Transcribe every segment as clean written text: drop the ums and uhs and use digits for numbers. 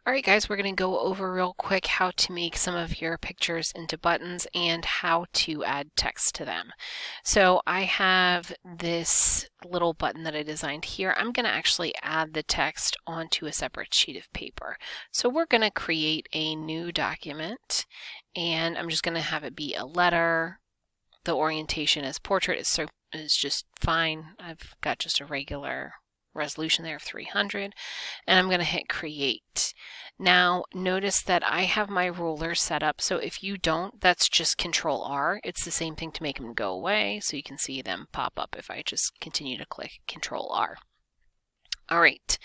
Alright guys, we're going to go over real quick how to make some of your pictures into buttons and how to add text to them. So I have this little button that I designed here. I'm going to actually add the text onto a separate sheet of paper. So we're going to create a new document and I'm just going to have it be a letter. The orientation as portrait is just fine. I've got just a regular resolution there of 300 and I'm going to hit create. Now notice that I have my ruler set up, so if you don't, that's just Control R. It's the same thing to make them go away, so you can see them pop up if I just continue to click Control R. Alright,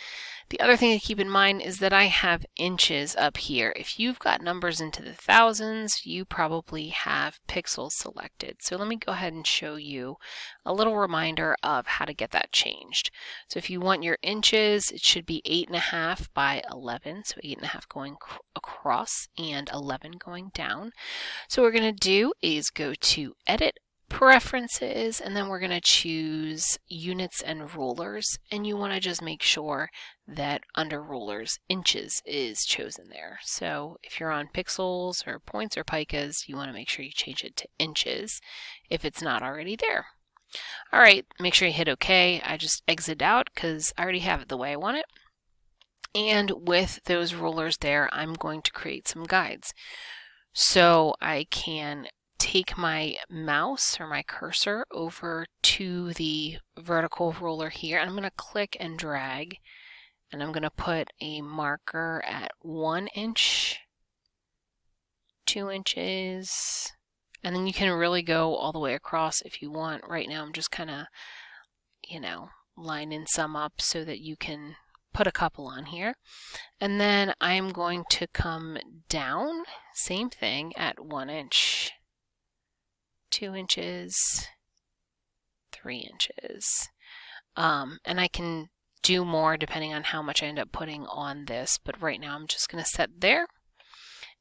the other thing to keep in mind is that I have inches up here. If you've got numbers into the thousands, you probably have pixels selected. So let me go ahead and show you a little reminder of how to get that changed. So if you want your inches, it should be 8.5 by 11, so 8.5 going across and 11 going down. So what we're going to do is go to Edit, Preferences, and then we're going to choose Units and Rulers, and you want to just make sure that under Rulers, inches is chosen there. So if you're on pixels or points or picas, you want to make sure you change it to inches if it's not already there. Alright, make sure you hit OK. I just exit out because I already have it the way I want it. And with those rulers there, I'm going to create some guides. So I can take my mouse or my cursor over to the vertical ruler here, and I'm going to click and drag, and I'm going to put a marker at 1 inch, 2 inches, and then you can really go all the way across if you want. Right now I'm just kind of, lining some up so that you can put a couple on here. And then I'm going to come down, same thing, at 1 inch, 2 inches, 3 inches. And I can do more depending on how much I end up putting on this, but right now I'm just going to set there.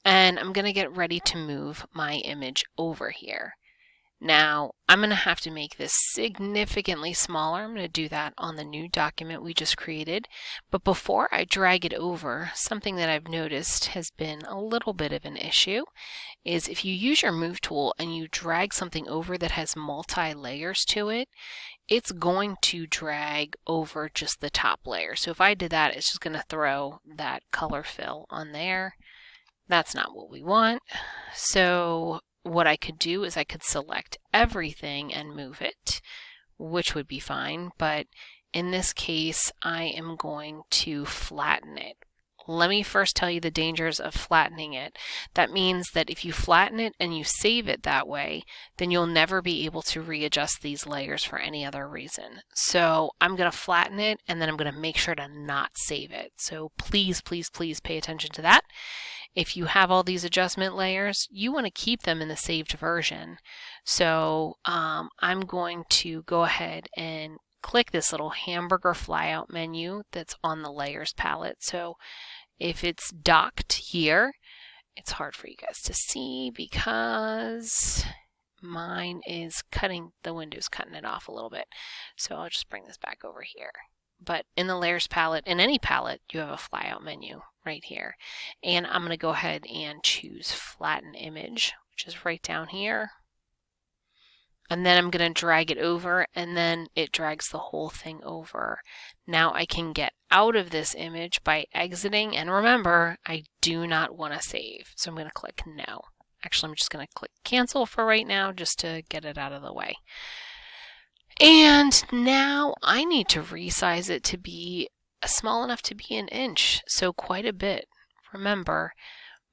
And I'm going to get ready to move my image over here. Now, I'm going to have to make this significantly smaller. I'm going to do that on the new document we just created. But before I drag it over, something that I've noticed has been a little bit of an issue is if you use your Move tool and you drag something over that has multi-layers to it, it's going to drag over just the top layer. So if I did that, it's just going to throw that color fill on there. That's not what we want. So what I could do is I could select everything and move it, which would be fine, but in this case I am going to flatten it. Let me first tell you the dangers of flattening it. That means that if you flatten it and you save it that way, then you'll never be able to readjust these layers for any other reason. So I'm going to flatten it and then I'm going to make sure to not save it. So please, please, please pay attention to that. If you have all these adjustment layers, you want to keep them in the saved version. So I'm going to go ahead and click this little hamburger flyout menu that's on the layers palette. So if it's docked here, it's hard for you guys to see because mine is the window's cutting it off a little bit. So I'll just bring this back over here. But in the layers palette, in any palette, you have a flyout menu right here. And I'm going to go ahead and choose flatten image, which is right down here. And then I'm going to drag it over and then it drags the whole thing over. Now I can get out of this image by exiting, and remember, I do not want to save. So I'm going to click no. Actually, I'm just going to click cancel for right now just to get it out of the way. And now I need to resize it to be small enough to be 1 inch, so quite a bit. Remember,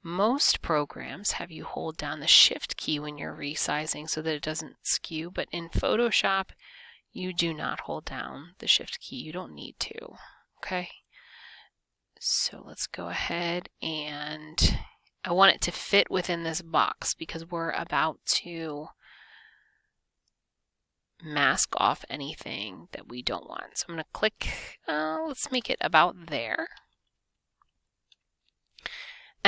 most programs have you hold down the Shift key when you're resizing so that it doesn't skew, but in Photoshop, you do not hold down the Shift key. You don't need to, okay? So let's go ahead and I want it to fit within this box because we're about to mask off anything that we don't want. So I'm going to click, let's make it about there.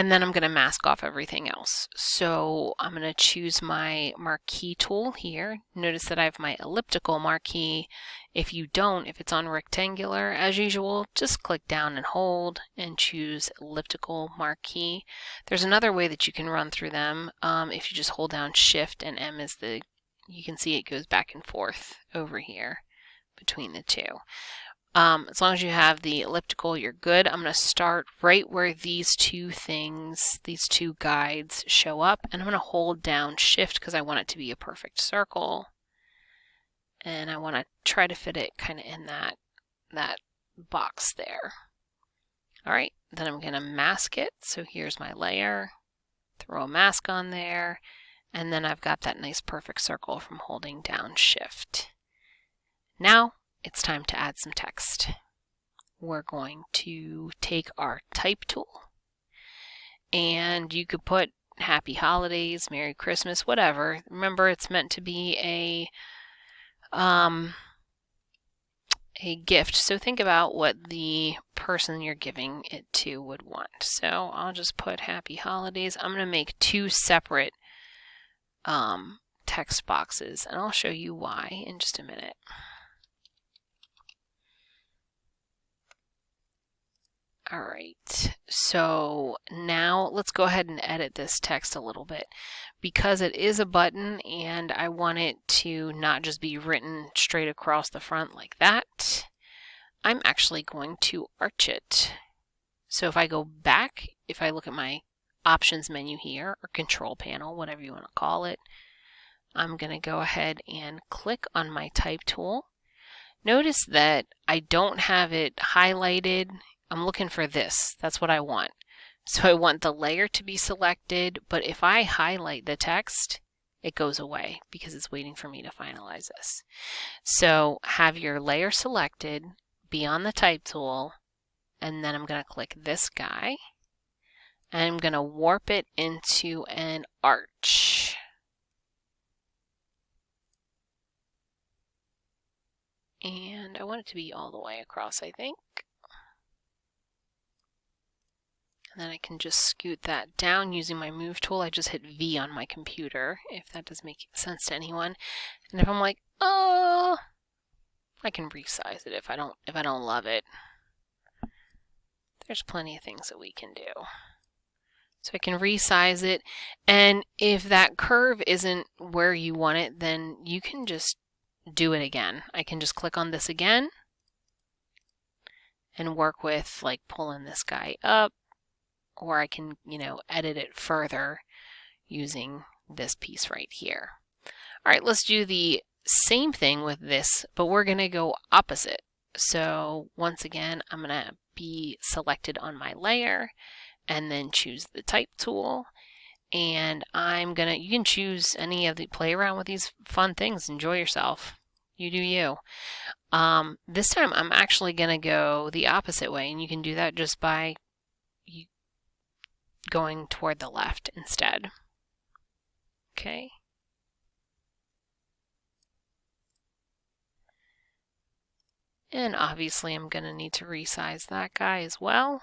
And then I'm going to mask off everything else. So I'm going to choose my marquee tool here. Notice that I have my elliptical marquee. If you don't, if it's on rectangular, as usual, just click down and hold and choose elliptical marquee. There's another way that you can run through them. If you just hold down Shift and M is you can see it goes back and forth over here between the two. As long as you have the elliptical, you're good. I'm going to start right where these two guides show up, and I'm going to hold down Shift because I want it to be a perfect circle. And I want to try to fit it kind of in that box there. All right, then I'm going to mask it. So here's my layer, throw a mask on there, and then I've got that nice perfect circle from holding down Shift. Now, it's time to add some text. We're going to take our type tool, and you could put Happy Holidays, Merry Christmas, whatever. Remember, it's meant to be a gift, so think about what the person you're giving it to would want. So I'll just put Happy Holidays. I'm going to make two separate text boxes, and I'll show you why in just a minute. All right, so now let's go ahead and edit this text a little bit. Because it is a button and I want it to not just be written straight across the front like that, I'm actually going to arch it. So if I go back, if I look at my options menu here, or control panel, whatever you want to call it, I'm going to go ahead and click on my type tool. Notice that I don't have it highlighted. I'm looking for this. That's what I want. So I want the layer to be selected, but if I highlight the text, it goes away because it's waiting for me to finalize this. So have your layer selected, be on the type tool, and then I'm going to click this guy, and I'm going to warp it into an arch. And I want it to be all the way across, I think. And then I can just scoot that down using my move tool. I just hit V on my computer, if that does make sense to anyone. And if I'm like, oh, I can resize it if I don't love it. There's plenty of things that we can do. So I can resize it, and if that curve isn't where you want it, then you can just do it again. I can just click on this again and work with like pulling this guy up, or I can, edit it further using this piece right here. All right, let's do the same thing with this, but we're going to go opposite. So once again, I'm going to be selected on my layer and then choose the type tool. And you can choose any of play around with these fun things. Enjoy yourself. You do you. This time I'm actually going to go the opposite way, and you can do that just by going toward the left instead. Okay. And obviously I'm going to need to resize that guy as well.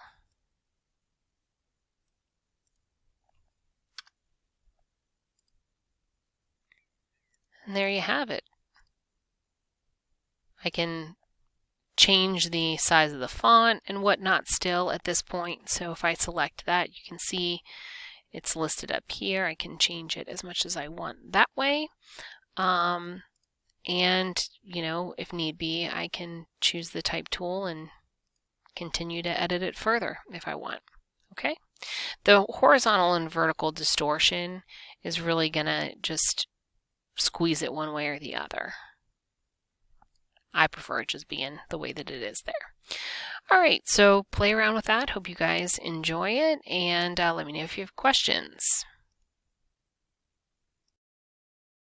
And there you have it. I can change the size of the font and whatnot still at this point. So if I select that, you can see it's listed up here. I can change it as much as I want that way. And, if need be, I can choose the type tool and continue to edit it further if I want. Okay? The horizontal and vertical distortion is really going to just squeeze it one way or the other. I prefer it just being the way that it is there. All right, so play around with that. Hope you guys enjoy it, and let me know if you have questions.